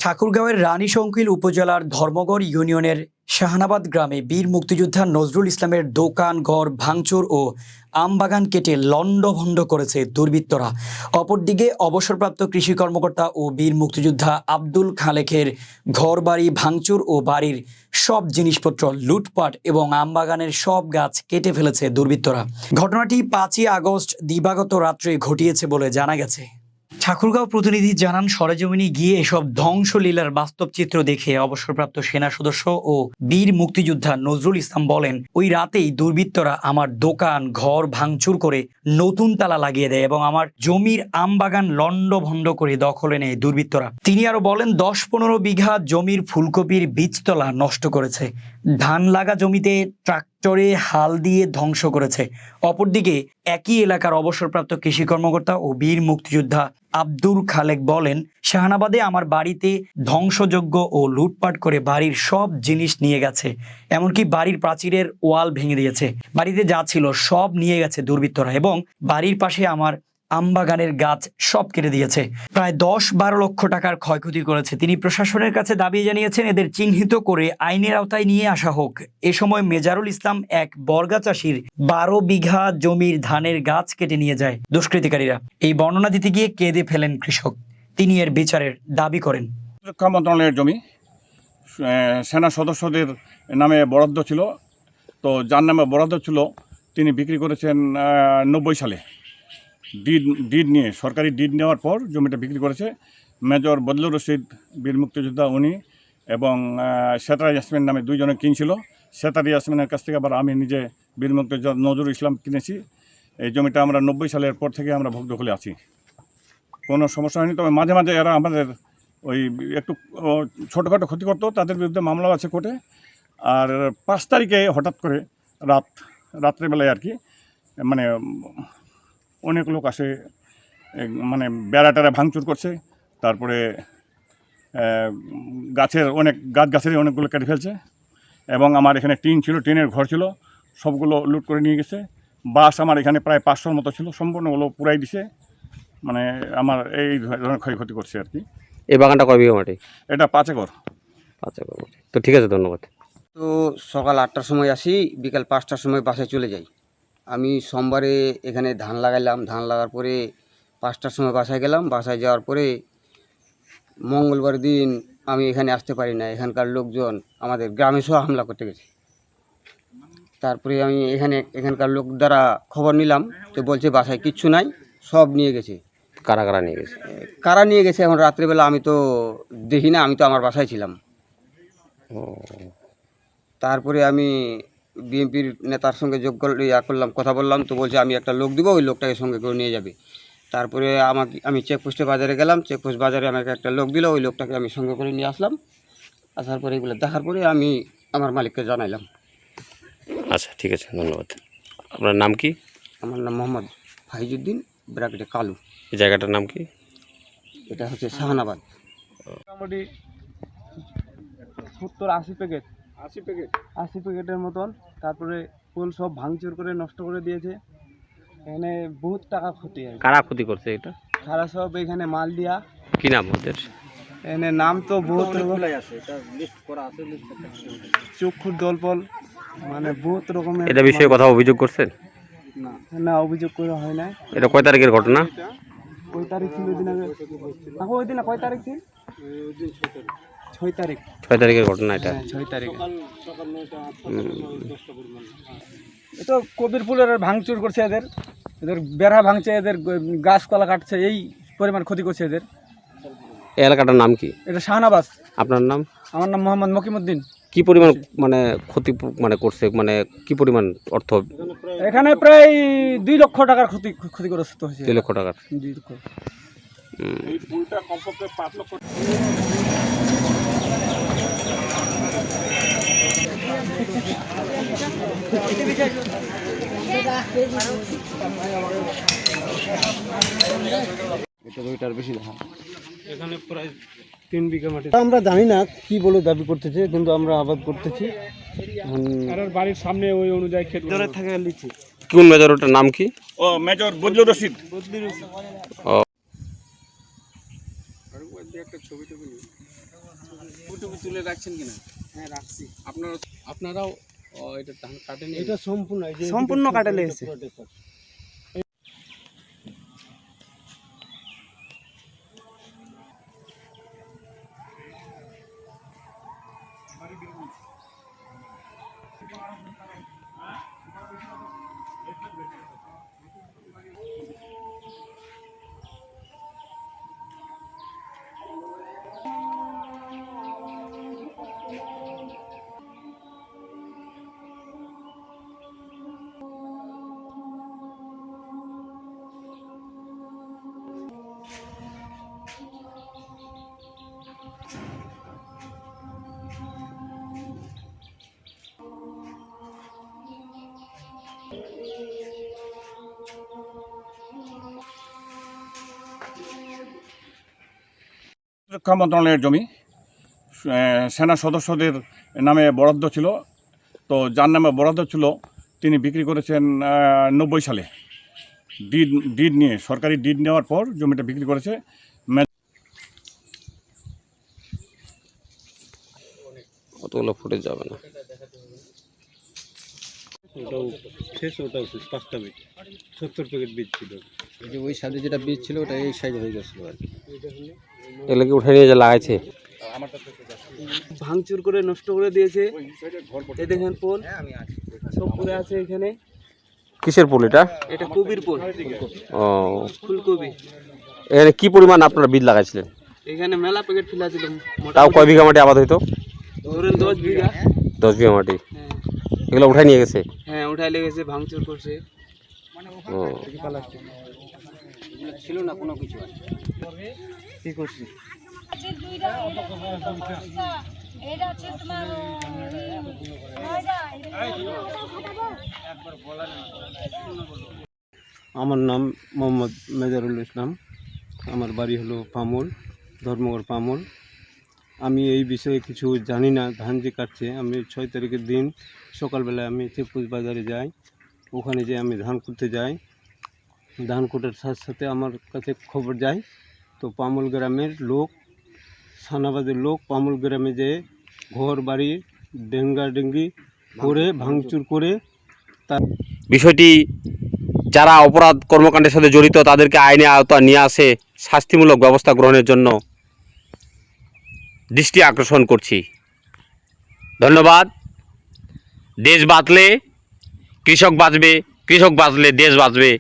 ঠাকুরগাঁওয়ের রানীশংকিল উপজেলার ধর্মগড় ইউনিয়নের শাহানাবাদ গ্রামে বীর মুক্তিযোদ্ধা নজরুল ইসলামের দোকান ঘর ভাঙচুর ও আমবাগান কেটে লণ্ডভণ্ড করেছে দুর্বৃত্তরা। অপরদিকে অবসরপ্রাপ্ত কৃষি কর্মকর্তা ও বীর মুক্তিযোদ্ধা আব্দুল খালেকের ঘরবাড়ি ভাঙচুর ও বাড়ির সব জিনিসপত্র লুটপাট এবং আমবাগানের সব গাছ কেটে ফেলেছে দুর্বৃত্তরা। ঘটনাটি 5ই আগস্ট দিবাগত রাত্রে ঘটিয়েছে বলে জানা গেছে। ঠাকুরগাঁও প্রতিনিধি জানান, সরেজমিনে গিয়ে এসব ধ্বংসলীলার বাস্তব চিত্র দেখে অবসরপ্রাপ্ত সেনা সদস্য ও বীর মুক্তিযোদ্ধা নজরুল ইসলাম বলেন, ওই রাতেই দুর্বৃত্তরা আমার দোকান ঘর ভাঙচুর করে নতুন তালা লাগিয়ে দেয় এবং আমার জমির আমবাগান লণ্ডভণ্ড করে দখলে নেয় দুর্বৃত্তরা। তিনি আরো বলেন, 10-15 বিঘা জমির ফুলকপির বীজতলা নষ্ট করেছে, ধান লাগা জমিতে ট্রাক্টরে হাল দিয়ে ধ্বংস করেছে। অপরদিকে একই এলাকার অবসরপ্রাপ্ত কৃষি কর্মকর্তা ও বীর মুক্তিযোদ্ধা আব্দুল খালেক বলেন, শাহানাবাদে আমার বাড়িতে ধ্বংসযজ্ঞ ও লুটপাট করে বাড়ির সব জিনিস নিয়ে গেছে, এমনকি বাড়ির প্রাচীরের ওয়াল ভেঙে দিয়েছে। বাড়িতে যা ছিল সব নিয়ে গেছে দুর্বৃত্তরা এবং বাড়ির পাশে আমার আমবাগানের গাছ সব কেটে দিয়েছে। প্রায় 10-12 লক্ষ টাকার ক্ষয়ক্ষতি করেছে। তিনি প্রশাসনের কাছে দাবি জানিয়েছেন, এদের চিহ্নিত করে আইনের আওতায় নিয়ে আসা হোক। এ সময় মেজারুল ইসলাম এক বর্গা চাষির 12 বিঘা জমির ধানের গাছ কেটে নিয়ে যায় দুষ্কৃতিকারীরা। এই বর্ণনা দিতে গিয়ে কেঁদে ফেলেন কৃষক। তিনি এর বিচারের দাবি করেন। প্রতিরক্ষা মন্ত্রণালয়ের জমি সেনা সদস্যদের নামে বরাদ্দ ছিল, তো যার নামে বরাদ্দ ছিল তিনি বিক্রি করেছেন 90 সালে। ডিড নিয়ে সরকারি ডিড নেওয়ার পর জমিটা বিক্রি করেছে। মেজর বদলুর রশিদ বীর মুক্তিযোদ্ধা উনি এবং সেতার ইয়াসমিন নামে 2 জনে কিনছিল। সেতার ইয়াসমিনের কাছ থেকে আবার আমি নিজে বীর মুক্তিযোদ্ধা নজরুল ইসলাম কিনেছি। এই জমিটা আমরা 90 সালের পর থেকে আমরা ভোগ দখলে আছি, কোনো সমস্যা হয়নি। তবে মাঝে মাঝে এরা আমাদের ওই একটু ছোটোখাটো ক্ষতি করতো, তাদের বিরুদ্ধে মামলাও আছে কোর্টে। আর 5 তারিখে হঠাৎ করে রাত্রেবেলায় আর কি মানে অনেক লোক আসে, মানে বেড়াটারা ভাঙচুর করছে, তারপরে গাছের অনেকগুলো কেটে ফেলছে এবং আমার এখানে টিন ছিল, টিনের ঘর ছিল, সবগুলো লুট করে নিয়ে গেছে। বাস আমার এখানে প্রায় 500-র মতো ছিল, সম্পূর্ণগুলো পুরাই দিছে। মানে আমার এই ধরনের ক্ষয়ক্ষতি করছে আর কি। এই বাগানটা কয় বিঘা মাটি? এটা 5 একর। 5 একর মাটি। তো ঠিক আছে, ধন্যবাদ। তো সকাল 8টার সময় আসি, বিকাল 5টার সময় বাসায় চলে যাই। আমি সোমবারে এখানে ধান লাগাইলাম, ধান লাগার পরে 5টার সময় বাসায় গেলাম। বাসায় যাওয়ার পরে মঙ্গলবার দিন আমি এখানে আসতে পারি না, এখানকার লোকজন আমাদের গ্রামে সহ হামলা করতে গেছে। তারপরে আমি এখানকার লোক দ্বারা খবর নিলাম, তো বলছে বাসায় কিচ্ছু নাই, সব নিয়ে গেছে। কারা কারা নিয়ে গেছে? কারা নিয়ে গেছে এখন রাত্রিবেলা আমি তো দেখি না, আমি তো আমার বাসায় ছিলাম। তারপরে আমি বিএনপির নেতার সঙ্গে করলাম, কথা বললাম, তো বলছে আমি একটা লোক দিব, ওই লোকটাকে সঙ্গে করে নিয়ে যাবে। তারপরে আমি চেকপোস্টে বাজারে গেলাম, চেকপোস্ট বাজারে আমাকে একটা লোক দিল, ওই লোকটাকে আমি সঙ্গে করে নিয়ে আসলাম। আসার পরে এগুলো দেখার পরে আমি আমার মালিককে জানাইলাম। আচ্ছা, ঠিক আছে, ধন্যবাদ। আপনার নাম কি? আমার নাম মোহাম্মদ ফাইজুদ্দিন, ব্রাকেটে কালু। এই জায়গাটার নাম কি? এটা হচ্ছে শাহানাবাদ। মোটামুটি 70-80 প্যাকেট 80 প্যাকেটের মতন। তারপরে ফুল সব ভাঙচুর করে নষ্ট করে দিয়েছে। এখানে বহুত টাকা ক্ষতি হয়। কারা ক্ষতি করছে এটা? খারা সব এখানে মাল দিয়া। কি নাম ওদের? এখানে নাম তো বহুত চক্ষুর দলপল, মানে বহুত রকমের। এটা বিষয়ে কথা অভিযোগ করছেন? না, অভিযোগ করে হয় না। এটা কয় তারিখের ঘটনা? কয় তারিখ ছিল? ওই দিন আগে ওই দিন কয় তারিখ ছিল? 6 তারিখ। 6 তারিখের ঘটনা এটা? 6 তারিখে। এটা কবিরপুরের ভাঙচুর করছে, এদের বেড়া ভাঙছে, এদের গাছপালা কাটছে, এই পরিমাণ ক্ষতি করছে এদের। এই এলাকাটার নাম কি? এটা শাহানাবাদ। আপনার নাম? আমার নাম মোহাম্মদ মকিমউদ্দিন। কি পরিমাণ মানে ক্ষতি মানে করছে, মানে কি পরিমাণ অর্থ? এখানে প্রায় 2 লক্ষ টাকার ক্ষতিগ্রস্ত হয়েছে। 2 লক্ষ টাকার? 2 লক্ষ। এই পুলটা কমপক্ষে 5 লক্ষ। এটা 2টার বেশি ধান। এখানে প্রায় 3 বিঘা মাটি। আমরা জানি না কি বলে দাবি করতেছে, কিন্তু আমরা আবাদ করতেছি। আর বাড়ির সামনে ওই অনুযায়ী ক্ষেত ধরে থাকে লিচি। কোন মেজর? ওটার নাম কি? ও মেজর বদলুর রশিদ। ও, একটা ছবি টবি টুপি তুলে রাখছেন কিনা? হ্যাঁ রাখছি। আপনারাও এটা ধান কাটেনি? এটা সম্পূর্ণ কাটে লেগেছে। প্রতিরক্ষা মন্ত্রণালয়ের জমি সেনা সদস্যদের নামে বরাদ্দ ছিল। তো যার নামে বরাদ্দ ছিল তিনি বিক্রি করেছেন 90 সালে। ডিড নিয়ে, সরকারি ডিড নেওয়ার পর জমিটা বিক্রি করেছে। অতগুলো ফুটে যাবে না। ওটাও শেষ, ওটাও শেষ। 5টা বীজ, 70 প্যাকেট বীজ ছিল। এই যে ওই সাইডে যেটা বীজ ছিল ওটা এই সাইজ হয়ে গেছিলো আর কি। এগুলো কি উঠে নিয়ে যে লাগাইছে? ভাঙচুর করে নষ্ট করে দিয়েছে। এই দেখেন পোল সব পড়ে আছে এখানে। কিসের পোল এটা? এটা কবির পোল। ও, ফুলকপি। এখানে কি পরিমাণ আপনারা বীজ লাগাইছিলেন? এখানে মেলা প্যাকেট ফেলা ছিল। তাও কয় বিঘা মাটি আবাদ হইতো? ধরেন 10 বিঘা। 10 বিঘা মাটি। হ্যাঁ এগুলো উঠাই নিয়ে গেছে? হ্যাঁ উঠাই লেগেছে, ভাঙচুর করছে। ও, ছিল না কোনো কিছু। কি করছে? আমার নাম মোহাম্মদ মেজারুল ইসলাম। আমার বাড়ি হলো পামুল, ধর্মগড় পামুল। আমি এই বিষয়ে কিছু জানি না। ধান যে কাটছে, আমি 6 তারিখের দিন সকালবেলায় আমি চেকপুজ বাজারে যাই। ওখানে যে আমি ধান কুটতে যাই, ধান কুটার সাথে সাথে আমার কাছে খবর যায়। তো পামুল গ্রামের লোক, সানাবাদের লোক পামুল গ্রামে যে ঘর বাড়ি ডেঙ্গি করে ভাঙচুর করে বিষয়টি যারা অপরাধ কর্মকাণ্ডের সাথে জড়িত তাদেরকে আইনে আওতায় নিয়ে আসে শাস্তিমূলক ব্যবস্থা গ্রহণের জন্য দৃষ্টি আকর্ষণ করছি। ধন্যবাদ। দেশ বাঁচলে কৃষক বাঁচবে, কৃষক বাঁচলে দেশ বাঁচবে।